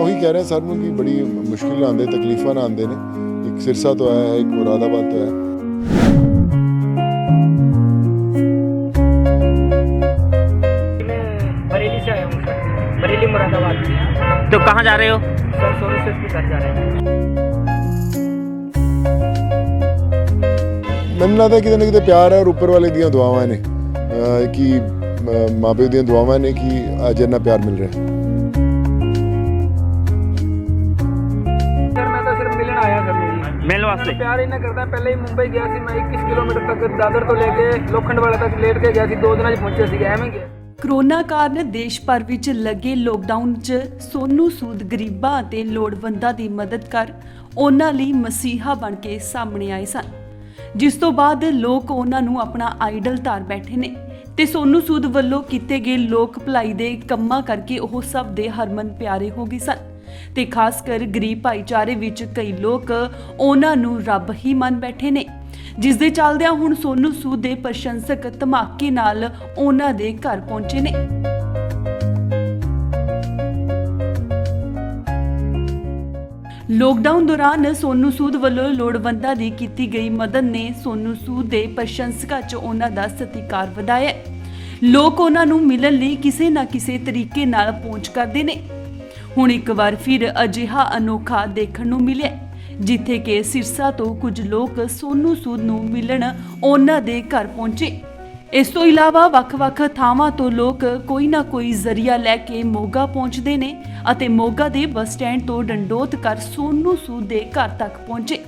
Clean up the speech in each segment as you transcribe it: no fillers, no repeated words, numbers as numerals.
ਉਹੀ ਕਹਿ ਰਿਹਾ ਸਰ ਨੂੰ ਕਿ ਬੜੀ ਮੁਸ਼ਕਿਲ ਆਉਂਦੇ ਤਕਲੀਫਾਂ ਨਾਲ ਆਉਂਦੇ ਨੇ। ਇੱਕ ਸਿਰਸਾ ਤੋਂ ਆਇਆ ਹੈ, ਇੱਕ ਮੁਰਾਦਾਬਾਦ ਤੋਂ ਆਇਆ। बरेली से आया हूँ सर, बरेली मुरादाबाद। तो कहाँ जा रहे हो? सर सोनू सेठ के घर जा रहे हैं। ਮੈਨੂੰ ਲੱਗਦਾ ਕਿਤੇ ਨਾ ਕਿਤੇ ਪਿਆਰ ਹੈ ਔਰ ਉੱਪਰ ਵਾਲੇ ਦੀਆਂ ਦੁਆਵਾਂ ਨੇ ਕਿ ਮਾਪੇ ਦੀਆਂ ਦੁਆਵਾਂ ਨੇ ਕਿ ਅੱਜ ਇੰਨਾ ਪਿਆਰ ਮਿਲ ਰਿਹਾ। सर मैं तो सिर्फ मिलन आया सर मेरी मिलने वास्ते प्यार इन्ना करता है। पहले ही मुंबई गया सी मैं 21 किलोमीटर तक दादर तो लेके लोखंडवाला तक लेट के गया सी, 2 ਦਿਨਾਂ 'ਚ ਪਹੁੰਚਿਆ ਸੀ। ਐਵੇਂ ਗਿਆ। ਕਰੋਨਾ ਕਾਰਨ ਦੇਸ਼ ਭਰ ਵਿੱਚ ਲੱਗੇ ਲੋਕਡਾਊਨ 'ਚ ਸੋਨੂ ਸੂਦ ਗਰੀਬਾਂ ਅਤੇ ਲੋੜਵੰਦਾਂ ਦੀ ਮਦਦ ਕਰ ਉਹਨਾਂ ਲਈ ਮਸੀਹਾ ਬਣ ਕੇ ਸਾਹਮਣੇ ਆਏ ਸਨ, ਜਿਸ ਤੋਂ ਬਾਅਦ ਲੋਕ ਉਹਨਾਂ ਨੂੰ ਆਪਣਾ ਆਈਡਲ ਧਾਰ ਬੈਠੇ ਨੇ ਤੇ ਸੋਨੂ ਸੂਦ ਵੱਲੋਂ ਕੀਤੇ ਗਏ ਲੋਕ ਭਲਾਈ ਦੇ ਕੰਮਾਂ ਕਰਕੇ ਉਹ ਸਭ ਦੇ ਹਰਮਨ ਪਿਆਰੇ ਹੋ ਗਏ ਸਨ ਤੇ ਖਾਸ ਕਰ ਗਰੀਬ ਭਾਈਚਾਰੇ ਵਿੱਚ ਕਈ ਲੋਕ ਉਹਨਾਂ ਨੂੰ ਰੱਬ ਹੀ ਮੰਨ ਬੈਠੇ ਨੇ, ਜਿਸ ਦੇ ਚੱਲਦਿਆਂ ਹੁਣ ਸੋਨੂ ਸੂਦ ਦੇ ਪ੍ਰਸ਼ੰਸਕ ਧਮਾਕੇ ਨਾਲ ਉਹਨਾਂ ਦੇ ਘਰ ਪਹੁੰਚੇ ਨੇ। ਲੋਕਡਾਊਨ ਦੌਰਾਨ ਸੋਨੂ ਸੂਦ ਵੱਲੋਂ ਲੋੜਵੰਦਾਂ ਦੀ ਕੀਤੀ ਗਈ ਮਦਦ ਨੇ ਸੋਨੂ ਸੂਦ ਦੇ ਪ੍ਰਸ਼ੰਸਕਾਂ 'ਚ ਉਹਨਾਂ ਦਾ ਸਤਿਕਾਰ ਵਧਾਇਆ। ਲੋਕ ਉਹਨਾਂ ਨੂੰ ਮਿਲਣ ਲਈ ਕਿਸੇ ਨਾ ਕਿਸੇ ਤਰੀਕੇ ਨਾਲ ਪਹੁੰਚ ਕਰਦੇ ਨੇ। ਹੁਣ ਇੱਕ ਵਾਰ ਫਿਰ ਅਜਿਹਾ ਅਨੋਖਾ ਦੇਖਣ ਨੂੰ ਮਿਲਿਆ ਜਿੱਥੇ ਕਿ ਸਿਰਸਾ ਤੋਂ ਕੁਝ ਲੋਕ ਸੋਨੂ ਸੂਦ ਨੂੰ ਮਿਲਣ ਉਹਨਾਂ ਦੇ ਘਰ ਪਹੁੰਚੇ। ਇਸ ਤੋਂ ਇਲਾਵਾ ਵੱਖ-ਵੱਖ ਥਾਵਾਂ ਤੋਂ ਲੋਕ ਕੋਈ ਨਾ ਕੋਈ ਜ਼ਰੀਆ ਲੈ ਕੇ ਮੋਗਾ ਪਹੁੰਚਦੇ ਨੇ ਅਤੇ ਮੋਗਾ ਦੇ ਬੱਸ ਸਟੈਂਡ ਤੋਂ ਡੰਡੋਤ ਕਰ ਸੋਨੂ ਸੂਦ ਦੇ ਘਰ ਤੱਕ ਪਹੁੰਚੇ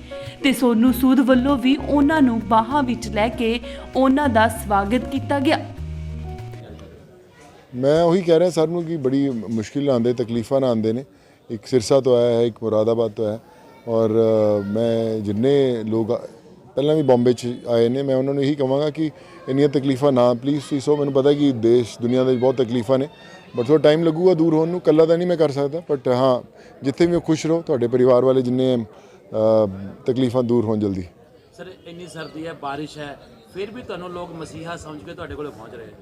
ਤੇ ਸੋਨੂ ਸੂਦ ਵੱਲੋਂ ਵੀ ਉਹਨਾਂ ਨੂੰ ਬਾਹਾਂ ਵਿੱਚ ਲੈ ਕੇ ਉਹਨਾਂ ਦਾ ਸਵਾਗਤ ਕੀਤਾ ਗਿਆ। ਮੈਂ ਉਹੀ ਕਹਿ ਰਿਹਾ ਸਰ ਨੂੰ ਕਿ ਬੜੀ ਮੁਸ਼ਕਿਲ ਆਉਂਦੇ ਤਕਲੀਫਾਂ ਨਾਲ ਆਉਂਦੇ ਨੇ। ਇੱਕ ਸਿਰਸਾ ਤੋਂ ਆਇਆ ਹੈ, ਇੱਕ ਮੁਰਾਦਾਬਾਦ ਤੋਂ ਆਇਆ ਔਰ ਮੈਂ ਜਿੰਨੇ ਲੋਕ ਪਹਿਲਾਂ ਵੀ ਬੰਬੇ 'ਚ ਆਏ ਨੇ ਮੈਂ ਉਹਨਾਂ ਨੂੰ ਇਹੀ ਕਹਾਂਗਾ ਕਿ ਇੰਨੀਆਂ ਤਕਲੀਫਾਂ ਨਾ ਪਲੀਜ਼ ਤੁਸੀਂ ਸੋ। ਮੈਨੂੰ ਪਤਾ ਕਿ ਦੇਸ਼ ਦੁਨੀਆ ਦੇ ਬਹੁਤ ਤਕਲੀਫਾਂ ਨੇ ਬਟ ਥੋੜਾ ਟਾਈਮ ਲੱਗੂਗਾ ਦੂਰ ਹੋਣ ਨੂੰ। ਇਕੱਲਾ ਤਾਂ ਨਹੀਂ ਮੈਂ ਕਰ ਸਕਦਾ ਬਟ ਹਾਂ ਜਿੱਥੇ ਵੀ ਖੁਸ਼ ਰਹੋ, ਤੁਹਾਡੇ ਪਰਿਵਾਰ ਵਾਲੇ ਜਿੰਨੇ ਤਕਲੀਫਾਂ ਦੂਰ ਹੋਣ ਜਲਦੀ। ਸਰ ਇੰਨੀ ਸਰਦੀ ਹੈ, ਬਾਰਿਸ਼ ਹੈ, ਫਿਰ ਵੀ ਤੁਹਾਨੂੰ ਲੋਕ ਮਸੀਹਾ ਸਮਝ ਕੇ ਤੁਹਾਡੇ ਕੋਲ ਪਹੁੰਚ ਰਹੇ ਹੈ।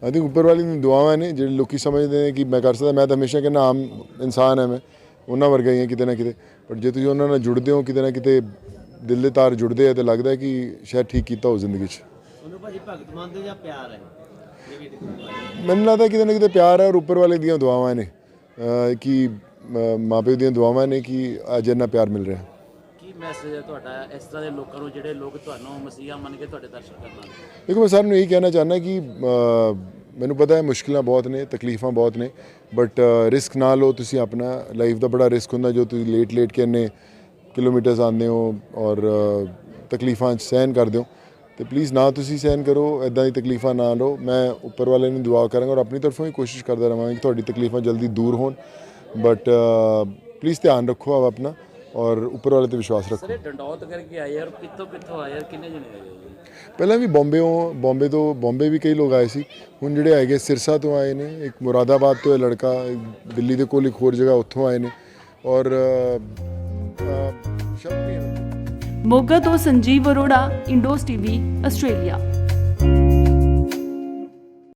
ਆਈ ਥਿੰਕ ਉੱਪਰ ਵਾਲੀ ਦੀਆਂ ਦੁਆਵਾਂ ਨੇ ਜਿਹੜੇ ਲੋਕੀ ਸਮਝਦੇ ਨੇ ਕਿ ਮੈਂ ਕਰ ਸਕਦਾ। ਮੈਂ ਤਾਂ ਹਮੇਸ਼ਾ ਕਹਿੰਦਾ ਆਮ ਇਨਸਾਨ ਹੈ, ਮੈਂ ਉਹਨਾਂ ਵਰਗਾ ਹੀ ਹਾਂ ਕਿਤੇ ਨਾ ਕਿਤੇ। ਬਟ ਜੇ ਤੁਸੀਂ ਉਹਨਾਂ ਨਾਲ ਜੁੜਦੇ ਹੋ ਕਿਤੇ ਨਾ ਕਿਤੇ ਦਿਲ ਦੇ ਤਾਰ ਜੁੜਦੇ ਆ ਤਾਂ ਲੱਗਦਾ ਕਿ ਸ਼ਾਇਦ ਠੀਕ ਕੀਤਾ ਹੋ ਜ਼ਿੰਦਗੀ 'ਚ। ਤੁਹਾਨੂੰ ਭਾਜੀ ਭਗਤ ਮੰਨਦੇ ਜਾਂ ਪਿਆਰ ਹੈ? ਮੈਨੂੰ ਲੱਗਦਾ ਕਿਤੇ ਨਾ ਕਿਤੇ ਪਿਆਰ ਹੈ ਔਰ ਉੱਪਰ ਵਾਲੇ ਦੀਆਂ ਦੁਆਵਾਂ ਨੇ ਕਿ ਮਾਪੇ ਦੀਆਂ ਦੁਆਵਾਂ ਨੇ ਕਿ ਅੱਜ ਇੰਨਾ ਪਿਆਰ ਮਿਲ ਰਿਹਾ। ਕੀ ਮੈਸੇਜ ਹੈ ਤੁਹਾਡਾ ਇਸ ਤਰ੍ਹਾਂ ਦੇ ਲੋਕਾਂ ਨੂੰ ਜਿਹੜੇ ਲੋਕ ਤੁਹਾਨੂੰ ਮਸੀਹਾ ਮੰਨ ਕੇ ਤੁਹਾਡੇ ਦਰਸ਼ਨ ਕਰਨ ਆਉਂਦੇ? ਦੇਖੋ ਮੈਂ ਸਾਰਿਆਂ ਨੂੰ ਇਹੀ ਕਹਿਣਾ ਚਾਹੁੰਦਾ ਕਿ ਮੈਨੂੰ ਪਤਾ ਹੈ ਮੁਸ਼ਕਿਲਾਂ ਬਹੁਤ ਨੇ, ਤਕਲੀਫਾਂ ਬਹੁਤ ਨੇ ਬਟ ਰਿਸਕ ਨਾ ਲਓ ਤੁਸੀਂ। ਆਪਣਾ ਲਾਈਫ ਦਾ ਬੜਾ ਰਿਸਕ ਹੁੰਦਾ ਜੋ ਤੁਸੀਂ ਲੇਟ ਕੇ ਇੰਨੇ ਕਿਲੋਮੀਟਰਸ ਆਉਂਦੇ ਹੋ ਔਰ ਤਕਲੀਫਾਂ 'ਚ ਸਹਿਣ ਕਰਦੇ ਹੋ ਤੇ ਪਲੀਜ਼ ਨਾ ਤੁਸੀਂ ਸਹਿਣ ਕਰੋ, ਇੱਦਾਂ ਦੀ ਤਕਲੀਫਾਂ ਨਾ ਲਓ। ਮੈਂ ਉੱਪਰ ਵਾਲੇ ਨੂੰ ਦੁਆ ਕਰਾਂਗਾ ਔਰ ਆਪਣੀ ਤਰਫੋਂ ਵੀ ਕੋਸ਼ਿਸ਼ ਕਰਦਾ ਰਹਾਂਗਾ ਕਿ ਤੁਹਾਡੀ ਤਕਲੀਫਾਂ ਜਲਦੀ ਦੂਰ ਹੋਣ ਬਟ ਪਲੀਜ਼ ਧਿਆਨ ਰੱਖੋ ਆਪ ਆਪਣਾ ਔਰ ਉੱਪਰ ਵਾਲੇ 'ਤੇ ਵਿਸ਼ਵਾਸ ਰੱਖੋ। ਸਰ ਇਹ ਡੰਡੌਤ ਕਰਕੇ ਆਏ ਯਾਰ, ਕਿੱਥੋਂ ਆਏ ਯਾਰ, ਕਿੰਨੇ ਜਣੇ ਆਏ? ਪਹਿਲਾਂ ਵੀ ਬੰਬੇ ਵੀ ਕਈ ਲੋਕ ਆਏ ਸੀ। ਹੁਣ ਜਿਹੜੇ ਆਏਗੇ ਸਿਰਸਾ ਤੋਂ ਆਏ ਨੇ, ਇੱਕ ਮੁਰਾਦਾਬਾਦ ਤੋਂ ਇਹ ਲੜਕਾ, ਦਿੱਲੀ ਦੇ ਕੋਲ ਇੱਕ ਹੋਰ ਜਗ੍ਹਾ ਉੱਥੋਂ ਆਏ ਨੇ ਔਰ ਮੋਗਾ ਤੋਂ ਸੰਜੀਵ ਅਰੋੜਾ, ਇੰਡੋਸ ਟੀਵੀ, ਆਸਟ੍ਰੇਲੀਆ।